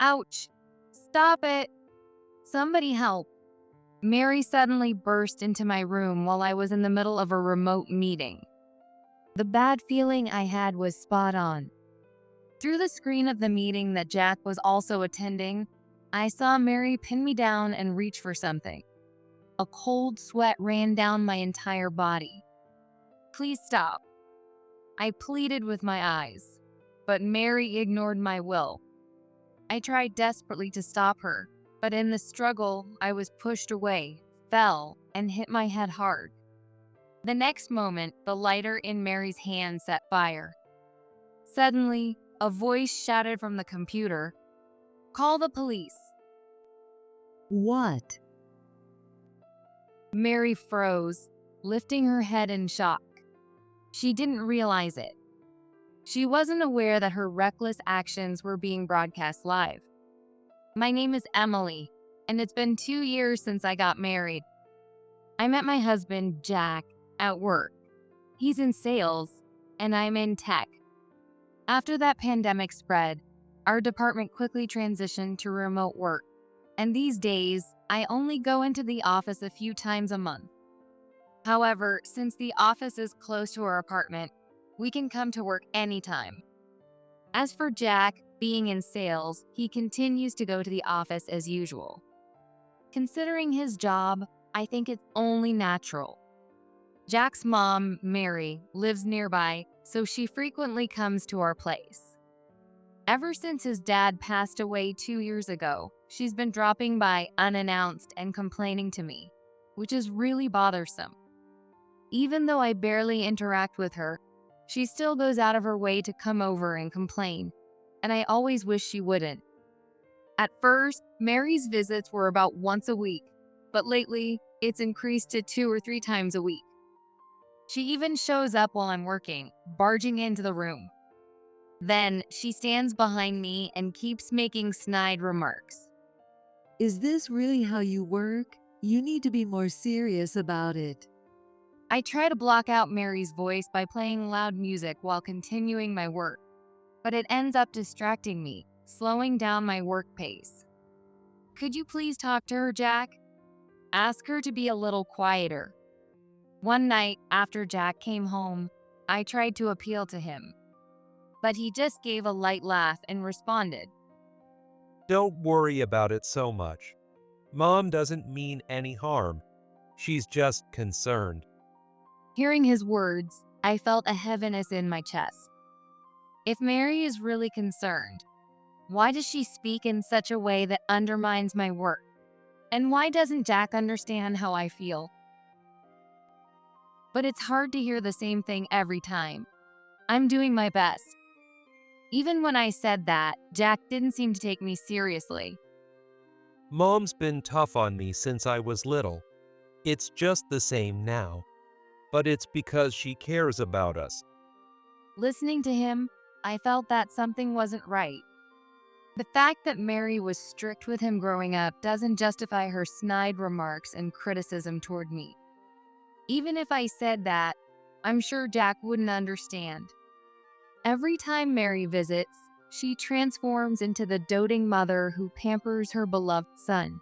Ouch! Stop it! Somebody help! Mary suddenly burst into my room while I was in the middle of a remote meeting. The bad feeling I had was spot on. Through the screen of the meeting that Jack was also attending, I saw Mary pin me down and reach for something. A cold sweat ran down my entire body. Please stop. I pleaded with my eyes, but Mary ignored my will. I tried desperately to stop her, but in the struggle, I was pushed away, fell, and hit my head hard. The next moment, the lighter in Mary's hand set fire. Suddenly, a voice shouted from the computer, "Call the police." What? Mary froze, lifting her head in shock. She didn't realize it. She wasn't aware that her reckless actions were being broadcast live. My name is Emily, and it's been 2 years since I got married. I met my husband, Jack, at work. He's in sales, and I'm in tech. After that pandemic spread, our department quickly transitioned to remote work, and these days, I only go into the office a few times a month. However, since the office is close to our apartment, we can come to work anytime. As for Jack, being in sales, he continues to go to the office as usual. Considering his job, I think it's only natural. Jack's mom, Mary, lives nearby, so she frequently comes to our place. Ever since his dad passed away 2 years ago, she's been dropping by unannounced and complaining to me, which is really bothersome. Even though I barely interact with her, she still goes out of her way to come over and complain, and I always wish she wouldn't. At first, Mary's visits were about once a week, but lately, it's increased to 2 or 3 times a week. She even shows up while I'm working, barging into the room. Then, she stands behind me and keeps making snide remarks. Is this really how you work? You need to be more serious about it. I try to block out Mary's voice by playing loud music while continuing my work, but it ends up distracting me, slowing down my work pace. Could you please talk to her, Jack? Ask her to be a little quieter. One night, after Jack came home, I tried to appeal to him, but he just gave a light laugh and responded, Don't worry about it so much. Mom doesn't mean any harm. She's just concerned. Hearing his words, I felt a heaviness in my chest. If Mary is really concerned, why does she speak in such a way that undermines my work? And why doesn't Jack understand how I feel? But it's hard to hear the same thing every time. I'm doing my best. Even when I said that, Jack didn't seem to take me seriously. Mom's been tough on me since I was little. It's just the same now. But it's because she cares about us. Listening to him, I felt that something wasn't right. The fact that Mary was strict with him growing up doesn't justify her snide remarks and criticism toward me. Even if I said that, I'm sure Jack wouldn't understand. Every time Mary visits, she transforms into the doting mother who pampers her beloved son.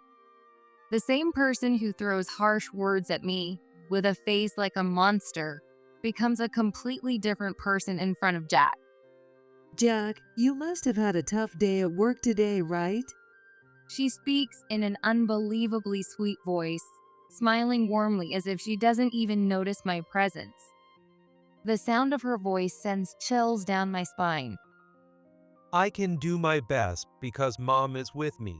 The same person who throws harsh words at me, with a face like a monster, becomes a completely different person in front of Jack. Jack, you must have had a tough day at work today, right? She speaks in an unbelievably sweet voice, smiling warmly as if she doesn't even notice my presence. The sound of her voice sends chills down my spine. I can do my best because Mom is with me.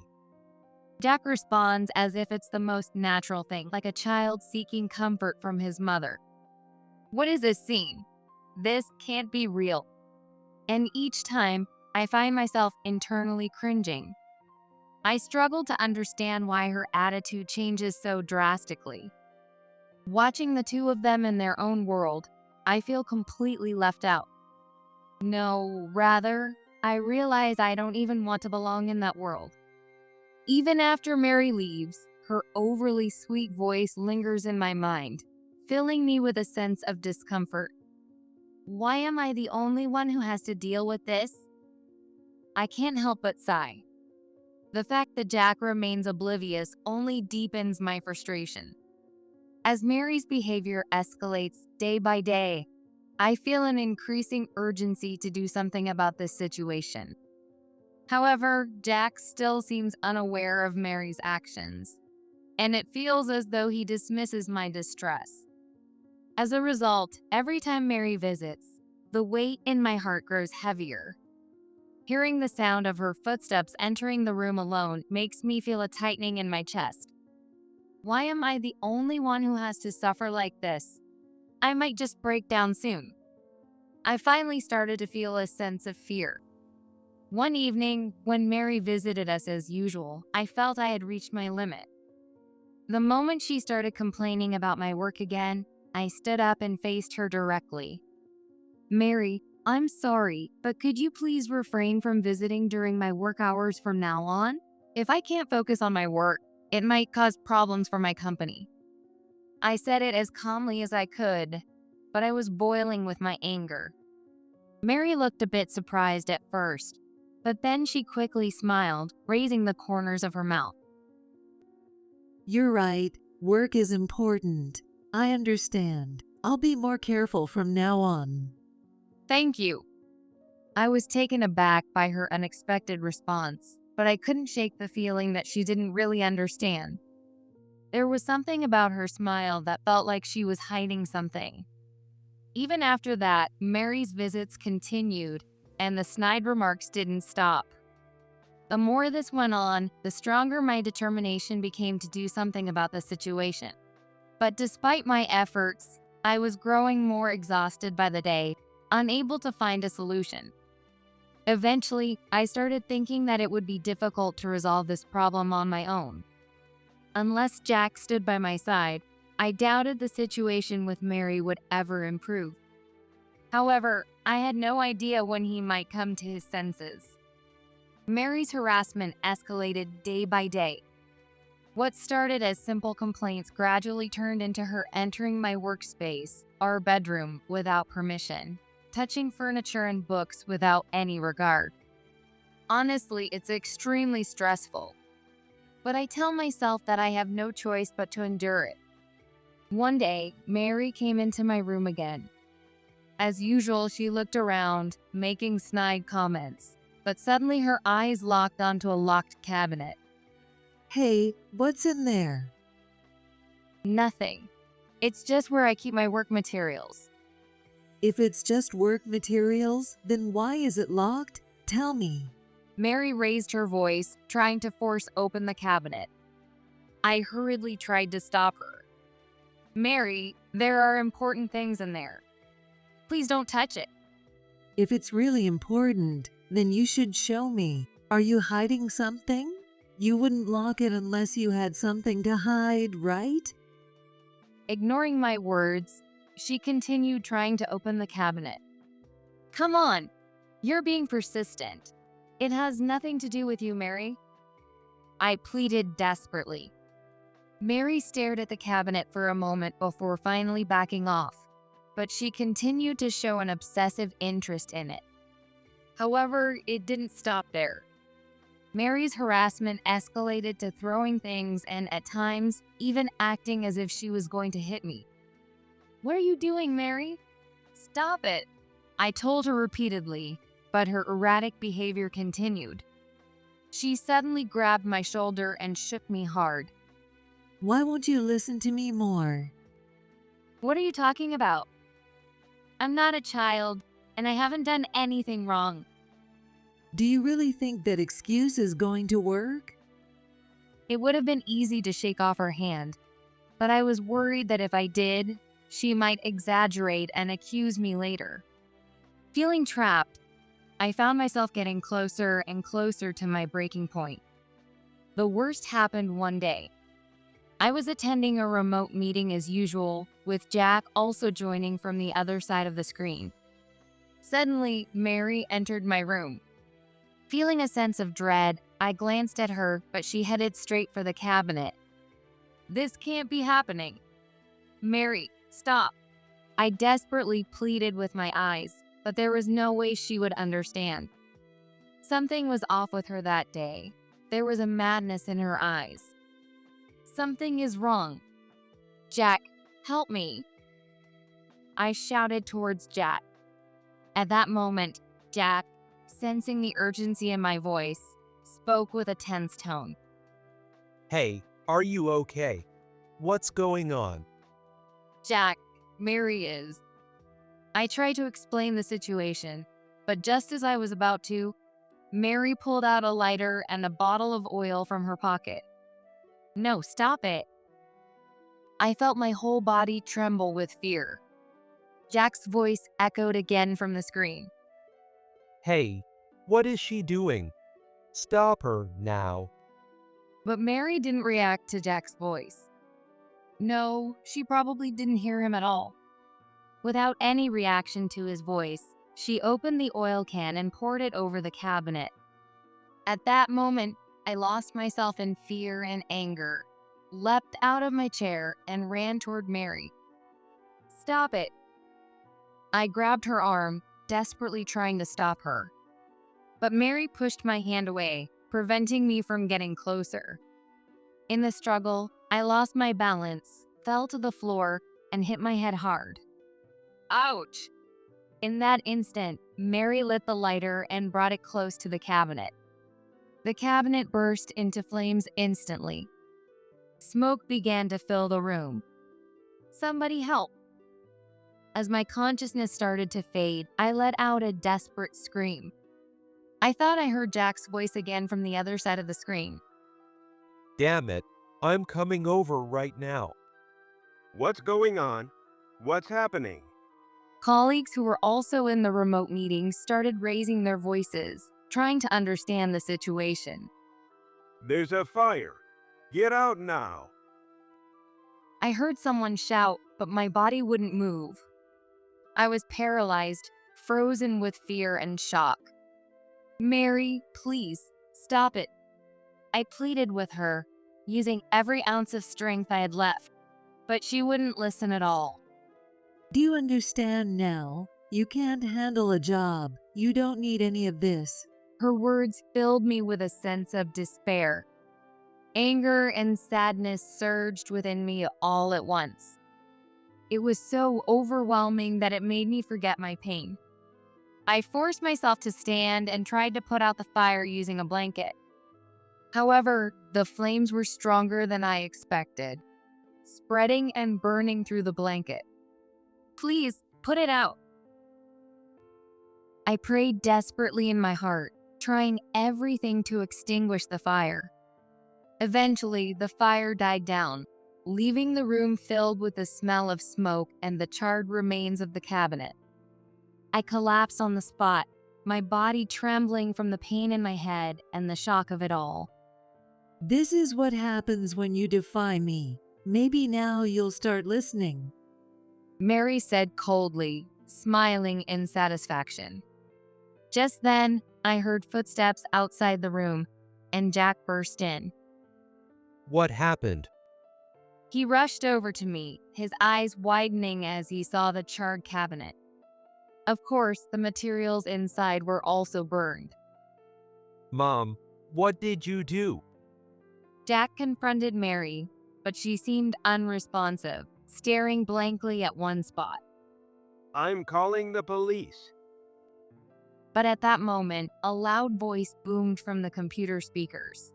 Jack responds as if it's the most natural thing, like a child seeking comfort from his mother. What is this scene? This can't be real. And each time, I find myself internally cringing. I struggle to understand why her attitude changes so drastically. Watching the two of them in their own world, I feel completely left out. No, rather, I realize I don't even want to belong in that world. Even after Mary leaves, her overly sweet voice lingers in my mind, filling me with a sense of discomfort. Why am I the only one who has to deal with this? I can't help but sigh. The fact that Jack remains oblivious only deepens my frustration. As Mary's behavior escalates day by day, I feel an increasing urgency to do something about this situation. However, Jack still seems unaware of Mary's actions, and it feels as though he dismisses my distress. As a result, every time Mary visits, the weight in my heart grows heavier. Hearing the sound of her footsteps entering the room alone makes me feel a tightening in my chest. Why am I the only one who has to suffer like this? I might just break down soon. I finally started to feel a sense of fear. One evening, when Mary visited us as usual, I felt I had reached my limit. The moment she started complaining about my work again, I stood up and faced her directly. "Mary, I'm sorry, but could you please refrain from visiting during my work hours from now on? If I can't focus on my work, it might cause problems for my company." I said it as calmly as I could, but I was boiling with my anger. Mary looked a bit surprised at first, but then she quickly smiled, raising the corners of her mouth. You're right. Work is important. I understand. I'll be more careful from now on. "Thank you." I was taken aback by her unexpected response, but I couldn't shake the feeling that she didn't really understand. There was something about her smile that felt like she was hiding something. Even after that, Mary's visits continued, and the snide remarks didn't stop. The more this went on, the stronger my determination became to do something about the situation. But despite my efforts, I was growing more exhausted by the day, unable to find a solution. Eventually, I started thinking that it would be difficult to resolve this problem on my own. Unless Jack stood by my side, I doubted the situation with Mary would ever improve. However, I had no idea when he might come to his senses. Mary's harassment escalated day by day. What started as simple complaints gradually turned into her entering my workspace, our bedroom, without permission, touching furniture and books without any regard. Honestly, it's extremely stressful. But I tell myself that I have no choice but to endure it. One day, Mary came into my room again. As usual, she looked around, making snide comments, but suddenly her eyes locked onto a locked cabinet. Hey, what's in there? "Nothing. It's just where I keep my work materials." If it's just work materials, then why is it locked? Tell me. Mary raised her voice, trying to force open the cabinet. I hurriedly tried to stop her. "Mary, there are important things in there. Please don't touch it." If it's really important, then you should show me. Are you hiding something? You wouldn't lock it unless you had something to hide, right? Ignoring my words, she continued trying to open the cabinet. "Come on, you're being persistent. It has nothing to do with you, Mary." I pleaded desperately. Mary stared at the cabinet for a moment before finally backing off, but she continued to show an obsessive interest in it. However, it didn't stop there. Mary's harassment escalated to throwing things and, at times, even acting as if she was going to hit me. "What are you doing, Mary? Stop it!" I told her repeatedly, but her erratic behavior continued. She suddenly grabbed my shoulder and shook me hard. Why won't you listen to me more? "What are you talking about? I'm not a child, and I haven't done anything wrong." Do you really think that excuse is going to work? It would have been easy to shake off her hand, but I was worried that if I did, she might exaggerate and accuse me later. Feeling trapped, I found myself getting closer and closer to my breaking point. The worst happened one day. I was attending a remote meeting as usual, with Jack also joining from the other side of the screen. Suddenly, Mary entered my room. Feeling a sense of dread, I glanced at her, but she headed straight for the cabinet. "This can't be happening. Mary, stop." I desperately pleaded with my eyes, but there was no way she would understand. Something was off with her that day. There was a madness in her eyes. Something is wrong. Jack, help me. I shouted towards Jack. At that moment, Jack, sensing the urgency in my voice, spoke with a tense tone. Hey, are you okay? What's going on? Jack, Mary is. I tried to explain the situation, but just as I was about to, Mary pulled out a lighter and a bottle of oil from her pocket. No, stop it. I felt my whole body tremble with fear. Jack's voice echoed again from the screen. Hey, what is she doing? Stop her now. But Mary didn't react to Jack's voice. No, she probably didn't hear him at all. Without any reaction to his voice, she opened the oil can and poured it over the cabinet. At that moment, I lost myself in fear and anger, leapt out of my chair, and ran toward Mary. Stop it. I grabbed her arm, desperately trying to stop her. But Mary pushed my hand away, preventing me from getting closer. In the struggle, I lost my balance, fell to the floor, and hit my head hard. Ouch! In that instant, Mary lit the lighter and brought it close to the cabinet. The cabinet burst into flames instantly. Smoke began to fill the room. Somebody help! As my consciousness started to fade, I let out a desperate scream. I thought I heard Jack's voice again from the other side of the screen. Damn it, I'm coming over right now. What's going on? What's happening? Colleagues who were also in the remote meeting started raising their voices, trying to understand the situation. There's a fire. Get out now. I heard someone shout, but my body wouldn't move. I was paralyzed, frozen with fear and shock. Mary, please, stop it. I pleaded with her, using every ounce of strength I had left, but she wouldn't listen at all. Do you understand now? You can't handle a job. You don't need any of this. Her words filled me with a sense of despair. Anger and sadness surged within me all at once. It was so overwhelming that it made me forget my pain. I forced myself to stand and tried to put out the fire using a blanket. However, the flames were stronger than I expected, spreading and burning through the blanket. Please, put it out. I prayed desperately in my heart, trying everything to extinguish the fire. Eventually, the fire died down, leaving the room filled with the smell of smoke and the charred remains of the cabinet. I collapsed on the spot, my body trembling from the pain in my head and the shock of it all. This is what happens when you defy me. Maybe now you'll start listening. Mary said coldly, smiling in satisfaction. Just then, I heard footsteps outside the room, and Jack burst in. What happened? He rushed over to me, his eyes widening as he saw the charred cabinet. Of course, the materials inside were also burned. Mom, what did you do? Jack confronted Mary, but she seemed unresponsive, staring blankly at one spot. I'm calling the police. But at that moment, a loud voice boomed from the computer speakers.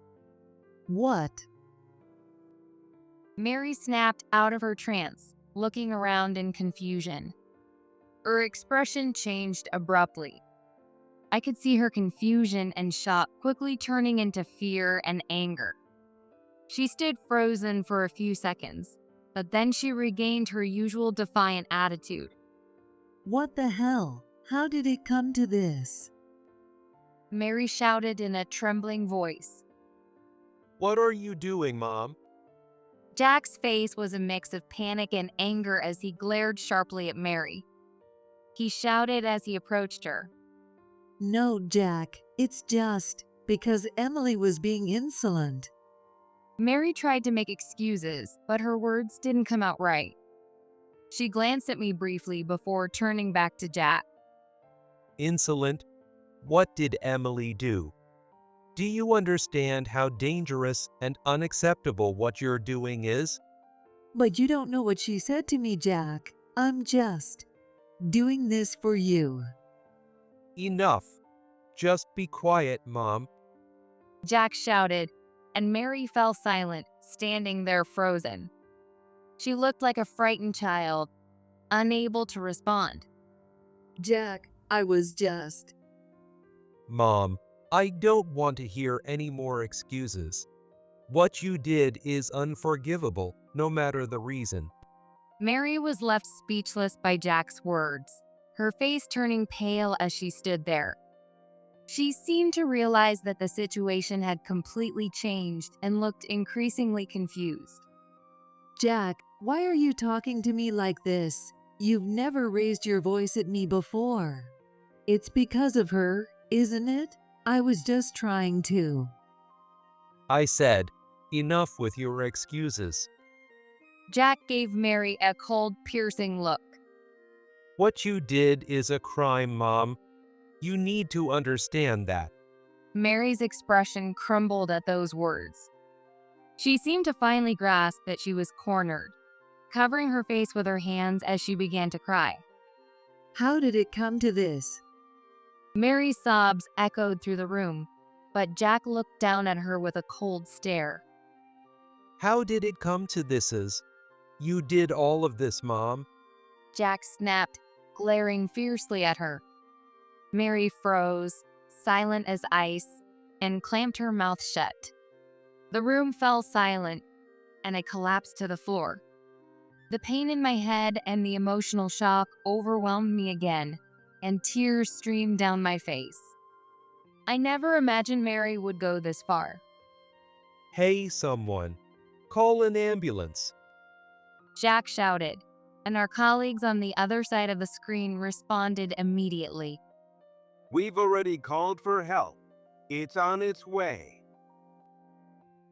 What? Mary snapped out of her trance, looking around in confusion. Her expression changed abruptly. I could see her confusion and shock quickly turning into fear and anger. She stood frozen for a few seconds, but then she regained her usual defiant attitude. What the hell? How did it come to this? Mary shouted in a trembling voice. What are you doing, Mom? Jack's face was a mix of panic and anger as he glared sharply at Mary. He shouted as he approached her. No, Jack, it's just because Emily was being insolent. Mary tried to make excuses, but her words didn't come out right. She glanced at me briefly before turning back to Jack. Insolent? What did Emily do? Do you understand how dangerous and unacceptable what you're doing is? But you don't know what she said to me, Jack. I'm just doing this for you. Enough. Just be quiet, Mom. Jack shouted, and Mary fell silent, standing there frozen. She looked like a frightened child, unable to respond. Jack, I was just. Mom, I don't want to hear any more excuses. What you did is unforgivable, no matter the reason. Mary was left speechless by Jack's words, her face turning pale as she stood there. She seemed to realize that the situation had completely changed and looked increasingly confused. Jack, why are you talking to me like this? You've never raised your voice at me before. It's because of her, isn't it? I was just trying to. I said, enough with your excuses. Jack gave Mary a cold, piercing look. What you did is a crime, Mom. You need to understand that. Mary's expression crumbled at those words. She seemed to finally grasp that she was cornered, covering her face with her hands as she began to cry. How did it come to this? Mary's sobs echoed through the room, but Jack looked down at her with a cold stare. How did it come to this? You did all of this, Mom. Jack snapped, glaring fiercely at her. Mary froze, silent as ice, and clamped her mouth shut. The room fell silent, and I collapsed to the floor. The pain in my head and the emotional shock overwhelmed me again, and tears streamed down my face. I never imagined Mary would go this far. Hey, someone. Call an ambulance. Jack shouted, and our colleagues on the other side of the screen responded immediately. We've already called for help. It's on its way.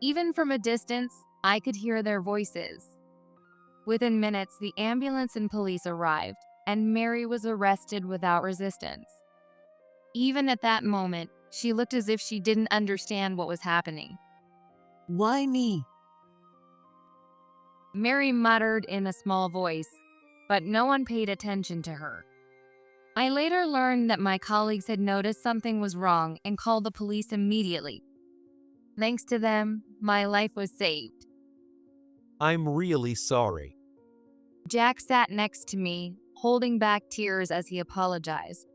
Even from a distance, I could hear their voices. Within minutes, the ambulance and police arrived, and Mary was arrested without resistance. Even at that moment, she looked as if she didn't understand what was happening. Why me? Mary muttered in a small voice, but no one paid attention to her. I later learned that my colleagues had noticed something was wrong and called the police immediately. Thanks to them, my life was saved. I'm really sorry. Jack sat next to me, holding back tears as he apologized.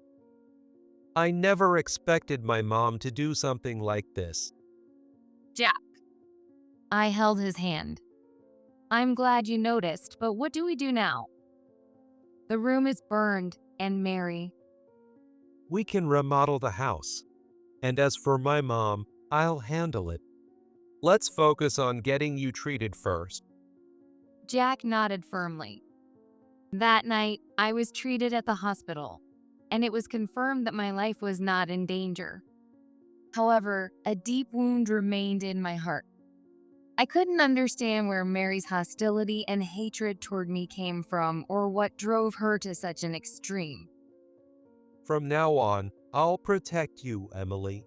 I never expected my mom to do something like this. Jack. I held his hand. I'm glad you noticed, but what do we do now? The room is burned, and Mary. We can remodel the house. And as for my mom, I'll handle it. Let's focus on getting you treated first. Jack nodded firmly. That night, I was treated at the hospital, and it was confirmed that my life was not in danger. However, a deep wound remained in my heart. I couldn't understand where Mary's hostility and hatred toward me came from or what drove her to such an extreme. From now on, I'll protect you, Emily.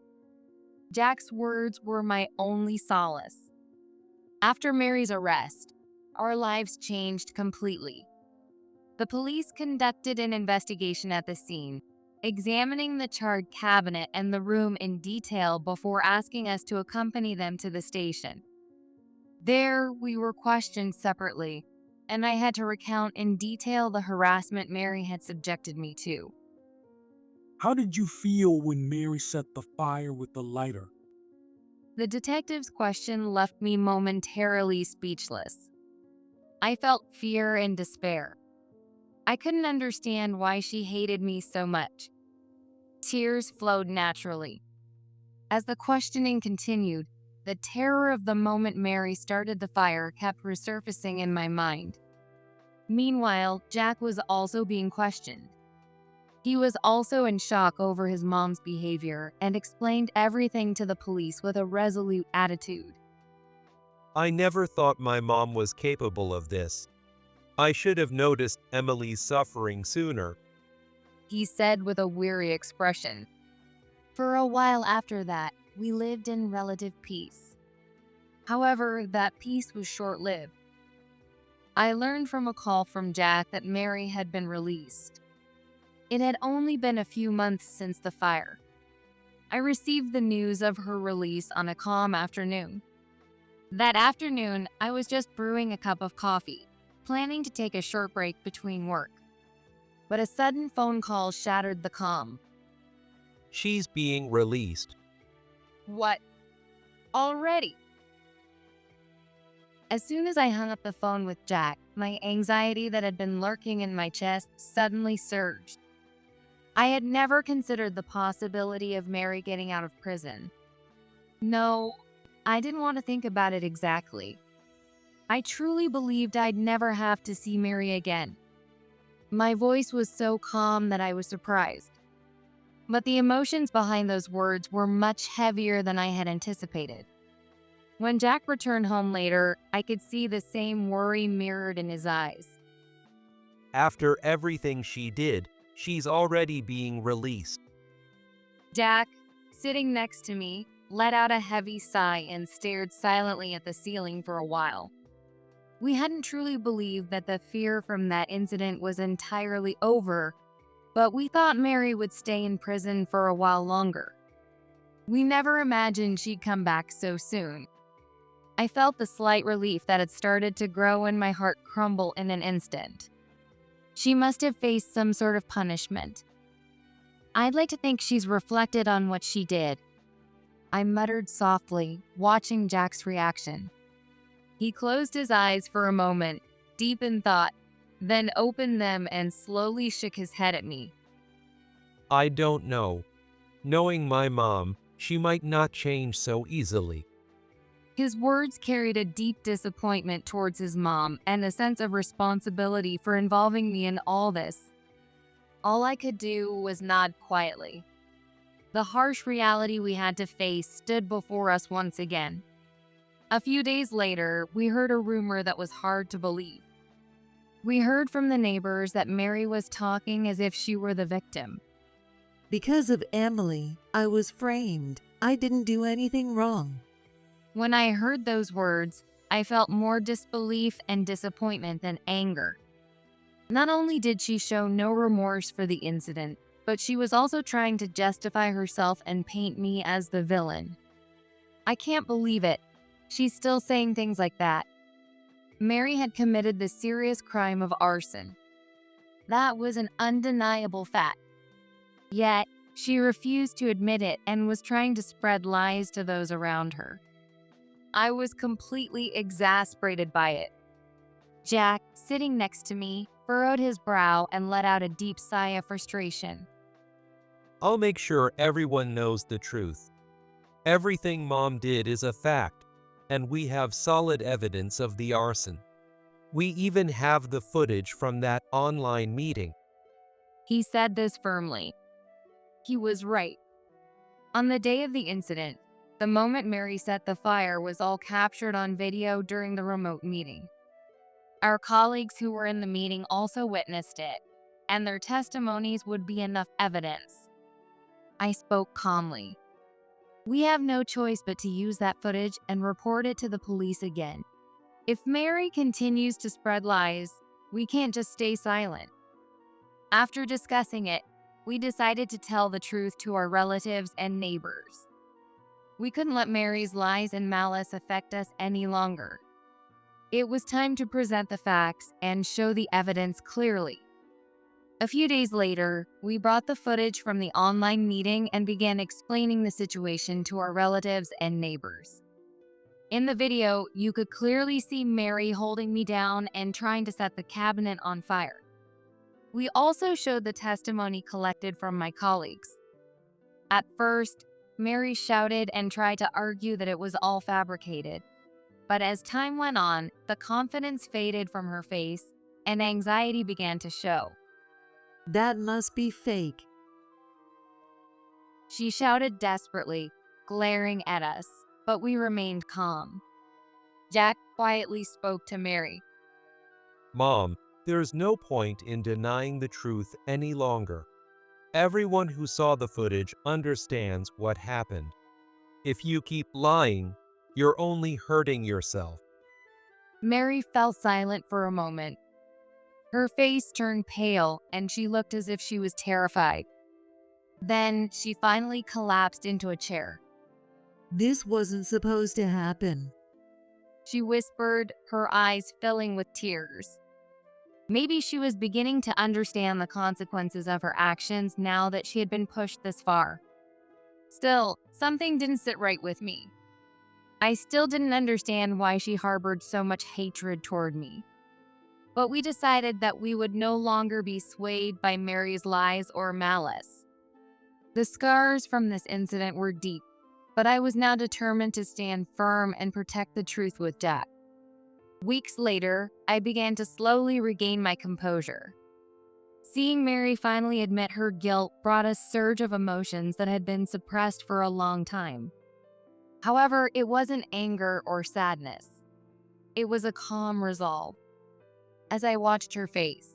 Jack's words were my only solace. After Mary's arrest, our lives changed completely. The police conducted an investigation at the scene, examining the charred cabinet and the room in detail before asking us to accompany them to the station. There, we were questioned separately, and I had to recount in detail the harassment Mary had subjected me to. How did you feel when Mary set the fire with the lighter? The detective's question left me momentarily speechless. I felt fear and despair. I couldn't understand why she hated me so much. Tears flowed naturally. As the questioning continued, the terror of the moment Mary started the fire kept resurfacing in my mind. Meanwhile, Jack was also being questioned. He was also in shock over his mom's behavior and explained everything to the police with a resolute attitude. I never thought my mom was capable of this. I should have noticed Emily's suffering sooner. He said with a weary expression. For a while after that, we lived in relative peace. However, that peace was short-lived. I learned from a call from Jack that Mary had been released. It had only been a few months since the fire. I received the news of her release on a calm afternoon. That afternoon, I was just brewing a cup of coffee, planning to take a short break between work. But a sudden phone call shattered the calm. She's being released. What? Already? As soon as I hung up the phone with Jack, my anxiety that had been lurking in my chest suddenly surged. I had never considered the possibility of Mary getting out of prison. No, I didn't want to think about it exactly. I truly believed I'd never have to see Mary again. My voice was so calm that I was surprised. But the emotions behind those words were much heavier than I had anticipated. When Jack returned home later, I could see the same worry mirrored in his eyes. After everything she did, she's already being released. Jack, sitting next to me, let out a heavy sigh and stared silently at the ceiling for a while. We hadn't truly believed that the fear from that incident was entirely over, but we thought Mary would stay in prison for a while longer. We never imagined she'd come back so soon. I felt the slight relief that had started to grow and my heart crumble in an instant. She must have faced some sort of punishment. I'd like to think she's reflected on what she did. I muttered softly, watching Jack's reaction. He closed his eyes for a moment, deep in thought, then opened them and slowly shook his head at me. I don't know. Knowing my mom, she might not change so easily. His words carried a deep disappointment towards his mom and a sense of responsibility for involving me in all this. All I could do was nod quietly. The harsh reality we had to face stood before us once again. A few days later, we heard a rumor that was hard to believe. We heard from the neighbors that Mary was talking as if she were the victim. Because of Emily, I was framed. I didn't do anything wrong. When I heard those words, I felt more disbelief and disappointment than anger. Not only did she show no remorse for the incident, but she was also trying to justify herself and paint me as the villain. I can't believe it. She's still saying things like that. Mary had committed the serious crime of arson. That was an undeniable fact. Yet, she refused to admit it and was trying to spread lies to those around her. I was completely exasperated by it. Jack, sitting next to me, furrowed his brow and let out a deep sigh of frustration. I'll make sure everyone knows the truth. Everything Mom did is a fact, and we have solid evidence of the arson. We even have the footage from that online meeting. He said this firmly. He was right. On the day of the incident, the moment Mary set the fire was all captured on video during the remote meeting. Our colleagues who were in the meeting also witnessed it, and their testimonies would be enough evidence. I spoke calmly. We have no choice but to use that footage and report it to the police again. If Mary continues to spread lies, we can't just stay silent. After discussing it, we decided to tell the truth to our relatives and neighbors. We couldn't let Mary's lies and malice affect us any longer. It was time to present the facts and show the evidence clearly. A few days later, we brought the footage from the online meeting and began explaining the situation to our relatives and neighbors. In the video, you could clearly see Mary holding me down and trying to set the cabinet on fire. We also showed the testimony collected from my colleagues. At first, Mary shouted and tried to argue that it was all fabricated. But as time went on, the confidence faded from her face and anxiety began to show. That must be fake. She shouted desperately, glaring at us, but we remained calm. Jack quietly spoke to Mary. Mom, there's no point in denying the truth any longer. Everyone who saw the footage understands what happened. If you keep lying, you're only hurting yourself. Mary fell silent for a moment. Her face turned pale and she looked as if she was terrified. Then she finally collapsed into a chair. This wasn't supposed to happen. She whispered, her eyes filling with tears. Maybe she was beginning to understand the consequences of her actions now that she had been pushed this far. Still, something didn't sit right with me. I still didn't understand why she harbored so much hatred toward me. But we decided that we would no longer be swayed by Mary's lies or malice. The scars from this incident were deep, but I was now determined to stand firm and protect the truth with Jack. Weeks later, I began to slowly regain my composure. Seeing Mary finally admit her guilt brought a surge of emotions that had been suppressed for a long time. However, it wasn't anger or sadness. It was a calm resolve. As I watched her face,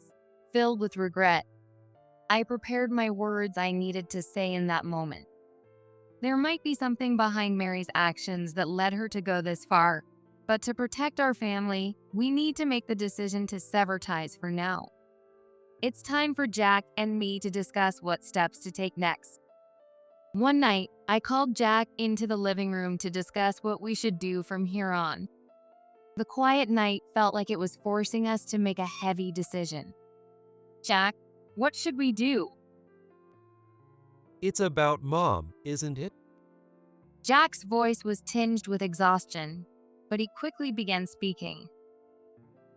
filled with regret, I prepared my words I needed to say in that moment. There might be something behind Mary's actions that led her to go this far, but to protect our family, we need to make the decision to sever ties for now. It's time for Jack and me to discuss what steps to take next. One night, I called Jack into the living room to discuss what we should do from here on. The quiet night felt like it was forcing us to make a heavy decision. Jack, what should we do? It's about Mom, isn't it? Jack's voice was tinged with exhaustion, but he quickly began speaking.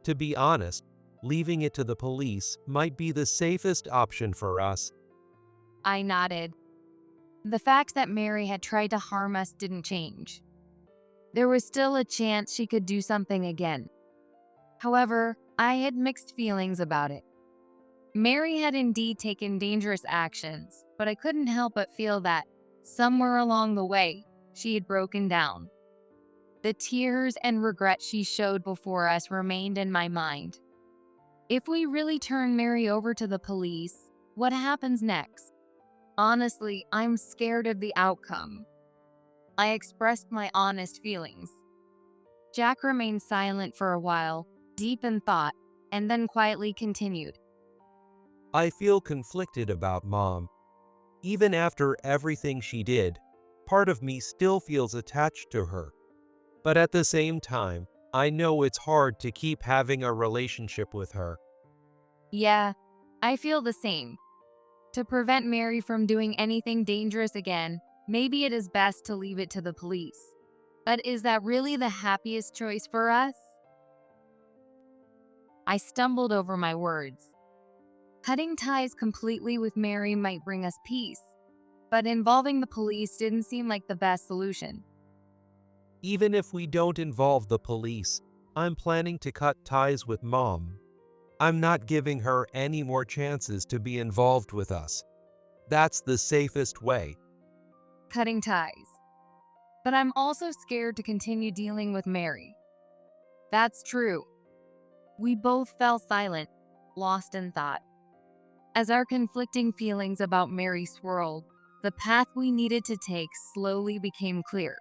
To be honest, leaving it to the police might be the safest option for us. I nodded. The fact that Mary had tried to harm us didn't change. There was still a chance she could do something again. However, I had mixed feelings about it. Mary had indeed taken dangerous actions, but I couldn't help but feel that, somewhere along the way, she had broken down. The tears and regret she showed before us remained in my mind. If we really turn Mary over to the police, what happens next? Honestly, I'm scared of the outcome. I expressed my honest feelings. Jack remained silent for a while, deep in thought, and then quietly continued. I feel conflicted about Mom. Even after everything she did, part of me still feels attached to her. But at the same time, I know it's hard to keep having a relationship with her. Yeah, I feel the same. To prevent Mary from doing anything dangerous again, maybe it is best to leave it to the police. But is that really the happiest choice for us? I stumbled over my words. Cutting ties completely with Mary might bring us peace, but involving the police didn't seem like the best solution. Even if we don't involve the police, I'm planning to cut ties with Mom. I'm not giving her any more chances to be involved with us. That's the safest way. Cutting ties. But I'm also scared to continue dealing with Mary. That's true. We both fell silent, lost in thought. As our conflicting feelings about Mary swirled, the path we needed to take slowly became clear.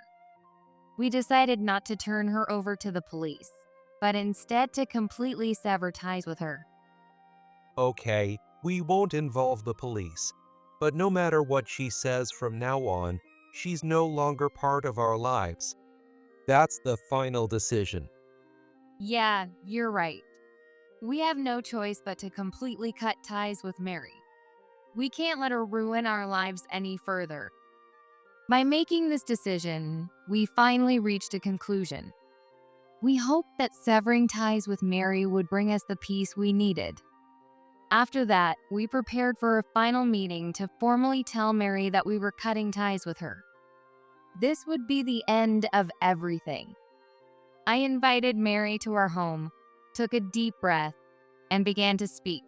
We decided not to turn her over to the police, but instead to completely sever ties with her. Okay, we won't involve the police. But no matter what she says from now on, she's no longer part of our lives. That's the final decision. Yeah, you're right. We have no choice but to completely cut ties with Mary. We can't let her ruin our lives any further. By making this decision, we finally reached a conclusion. We hoped that severing ties with Mary would bring us the peace we needed. After that, we prepared for a final meeting to formally tell Mary that we were cutting ties with her. This would be the end of everything. I invited Mary to our home, took a deep breath, and began to speak.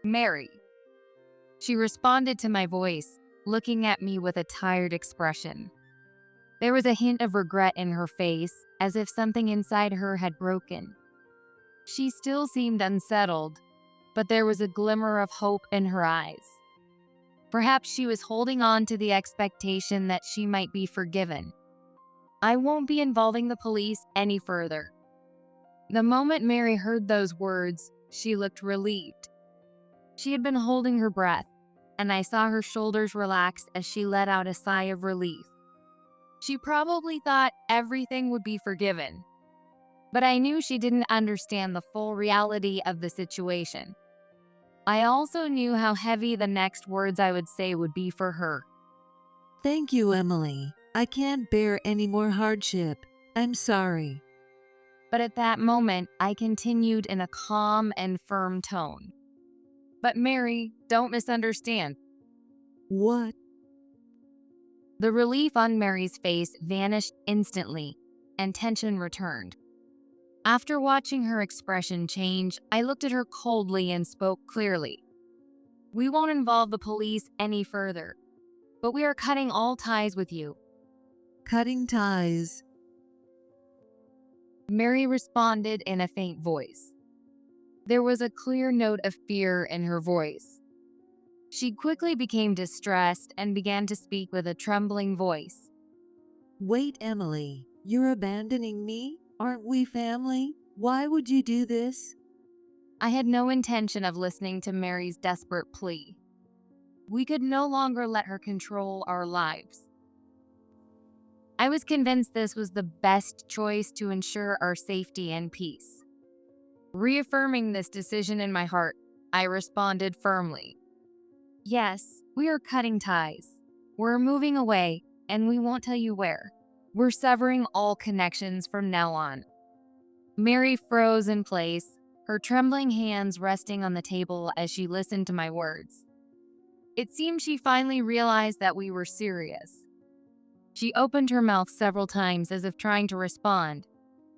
Mary. She responded to my voice, looking at me with a tired expression. There was a hint of regret in her face, as if something inside her had broken. She still seemed unsettled, but there was a glimmer of hope in her eyes. Perhaps she was holding on to the expectation that she might be forgiven. I won't be involving the police any further. The moment Mary heard those words, she looked relieved. She had been holding her breath, and I saw her shoulders relax as she let out a sigh of relief. She probably thought everything would be forgiven, but I knew she didn't understand the full reality of the situation. I also knew how heavy the next words I would say would be for her. Thank you, Emily. I can't bear any more hardship. I'm sorry. But at that moment, I continued in a calm and firm tone. But Mary, don't misunderstand. What? The relief on Mary's face vanished instantly, and tension returned. After watching her expression change, I looked at her coldly and spoke clearly. We won't involve the police any further, but we are cutting all ties with you. Cutting ties. Mary responded in a faint voice. There was a clear note of fear in her voice. She quickly became distressed and began to speak with a trembling voice. Wait, Emily. You're abandoning me? Aren't we family? Why would you do this? I had no intention of listening to Mary's desperate plea. We could no longer let her control our lives. I was convinced this was the best choice to ensure our safety and peace. Reaffirming this decision in my heart, I responded firmly. Yes, we are cutting ties. We're moving away, and we won't tell you where. We're severing all connections from now on. Mary froze in place, her trembling hands resting on the table as she listened to my words. It seemed she finally realized that we were serious. She opened her mouth several times as if trying to respond,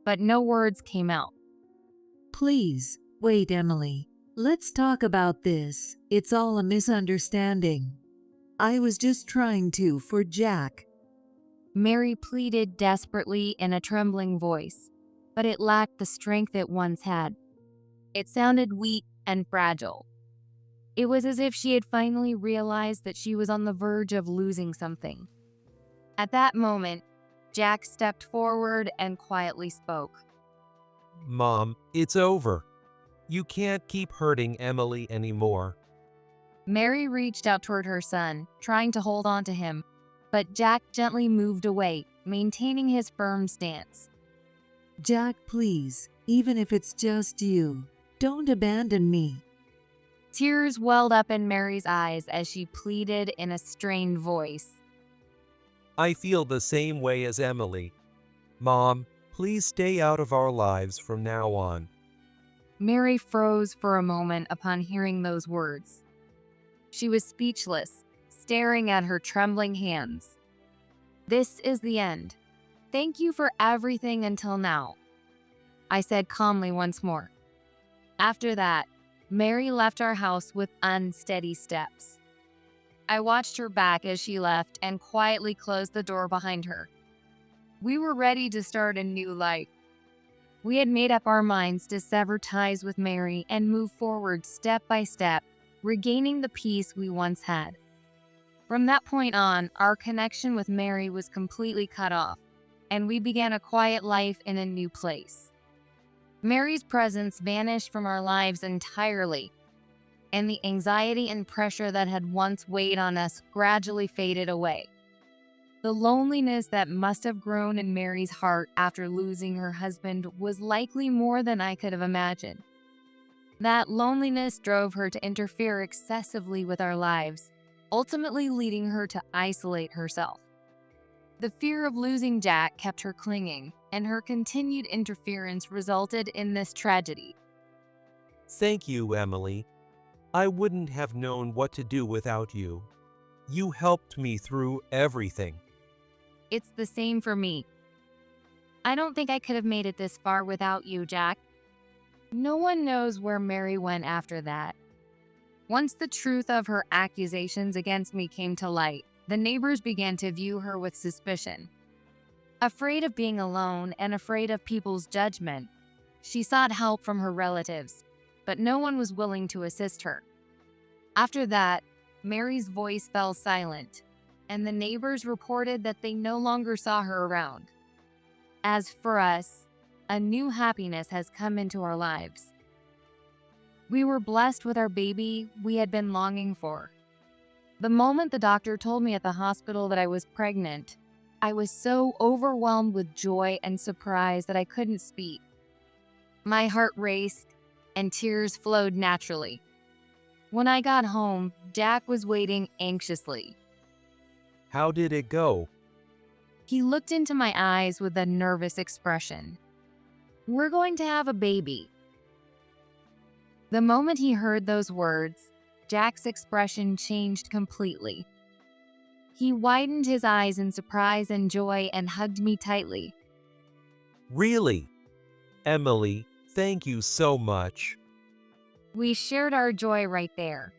but no words came out. Please, wait, Emily. Let's talk about this. It's all a misunderstanding. I was just trying to for Jack. Mary pleaded desperately in a trembling voice, but it lacked the strength it once had. It sounded weak and fragile. It was as if she had finally realized that she was on the verge of losing something. At that moment, Jack stepped forward and quietly spoke. Mom, it's over. You can't keep hurting Emily anymore. Mary reached out toward her son, trying to hold on to him, but Jack gently moved away, maintaining his firm stance. Jack, please, even if it's just you, don't abandon me. Tears welled up in Mary's eyes as she pleaded in a strained voice. I feel the same way as Emily. Mom, please stay out of our lives from now on. Mary froze for a moment upon hearing those words. She was speechless, staring at her trembling hands. This is the end. Thank you for everything until now, I said calmly once more. After that, Mary left our house with unsteady steps. I watched her back as she left and quietly closed the door behind her. We were ready to start a new life. We had made up our minds to sever ties with Mary and move forward step by step, regaining the peace we once had. From that point on, our connection with Mary was completely cut off, and we began a quiet life in a new place. Mary's presence vanished from our lives entirely, and the anxiety and pressure that had once weighed on us gradually faded away. The loneliness that must have grown in Mary's heart after losing her husband was likely more than I could have imagined. That loneliness drove her to interfere excessively with our lives, ultimately leading her to isolate herself. The fear of losing Jack kept her clinging, and her continued interference resulted in this tragedy. Thank you, Emily. I wouldn't have known what to do without you. You helped me through everything. It's the same for me. I don't think I could have made it this far without you, Jack. No one knows where Mary went after that. Once the truth of her accusations against me came to light, the neighbors began to view her with suspicion. Afraid of being alone and afraid of people's judgment, she sought help from her relatives, but no one was willing to assist her. After that, Mary's voice fell silent, and the neighbors reported that they no longer saw her around. As for us, a new happiness has come into our lives. We were blessed with our baby we had been longing for. The moment the doctor told me at the hospital that I was pregnant, I was so overwhelmed with joy and surprise that I couldn't speak. My heart raced, and tears flowed naturally. When I got home, Jack was waiting anxiously. How did it go? He looked into my eyes with a nervous expression. "We're going to have a baby." The moment he heard those words, Jack's expression changed completely. He widened his eyes in surprise and joy and hugged me tightly. Really? Emily, thank you so much. We shared our joy right there.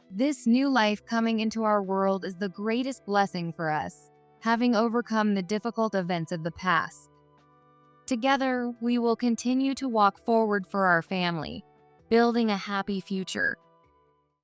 This new life coming into our world is the greatest blessing for us, having overcome the difficult events of the past. Together, we will continue to walk forward for our family, building a happy future.